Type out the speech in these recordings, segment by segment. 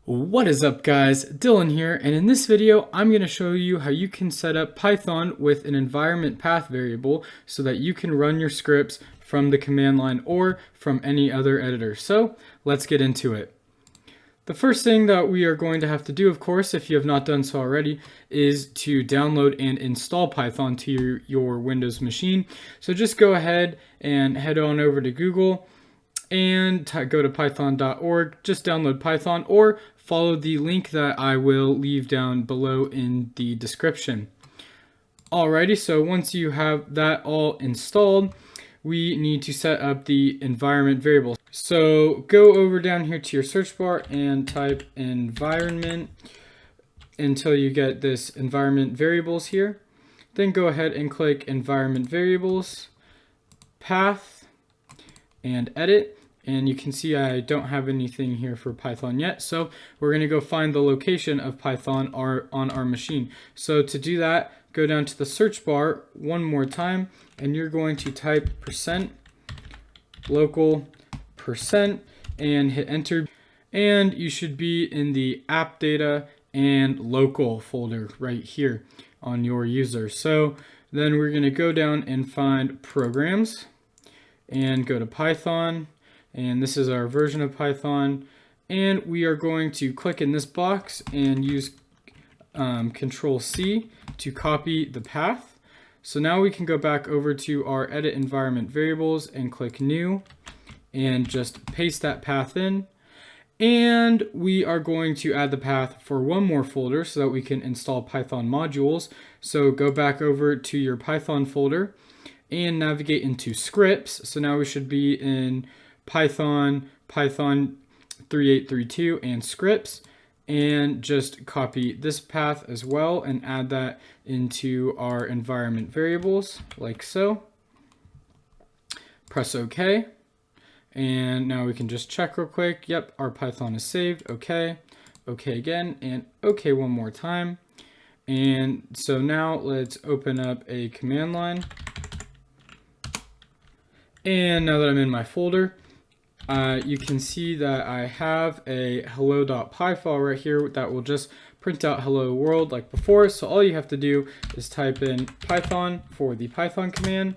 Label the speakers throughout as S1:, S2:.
S1: What is up guys, Dylan here, and in this video I'm going to show you how you can set up Python with an environment path variable so that you can run your scripts from the command line or from any other editor. So let's get into it. The first thing that we are going to have to do, of course, if you have not done so already, is to download and install Python to your Windows machine. So just go ahead and head on over to Google and go to python.org, just download Python or follow the link that I will leave down below in the description. Alrighty, so once you have that all installed, we need to set up the environment variable. So go over down here to your search bar and type environment until you get this environment variables here. Then go ahead and click environment variables, path, and edit. And you can see I don't have anything here for Python yet. So we're going to go find the location of Python on our machine. So to do that, go down to the search bar one more time, and you're going to type %local % and hit enter. And you should be in the app data and local folder right here on your user. So then we're going to go down and find programs and go to Python. And this is our version of Python, and we are going to click in this box and use Control C to copy the path. So now we can go back over to our edit environment variables and click new and just paste that path in. And we are going to add the path for one more folder so that we can install Python modules. So go back over to your Python folder and navigate into scripts. So now we should be in Python 3832 and scripts, and just copy this path as well and add that into our environment variables like so. Press OK, and now we can just check real quick. Yep, our Python is saved. OK, OK again, and OK one more time. And so now let's open up a command line. And now that I'm in my folder, you can see that I have a hello.py file right here that will just print out hello world like before. So all you have to do is type in Python for the Python command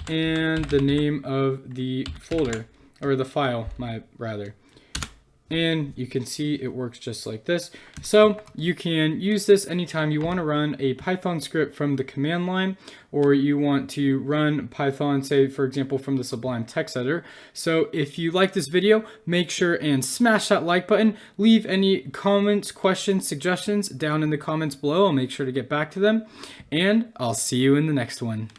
S1: and the name of the folder, or the file, rather. And you can see it works just like this. So you can use this anytime you want to run a Python script from the command line, or you want to run Python, say for example, from the Sublime text editor. So if you like this video, make sure and smash that like button. Leave any comments, questions, suggestions down in the comments below. I'll make sure to get back to them. And I'll see you in the next one.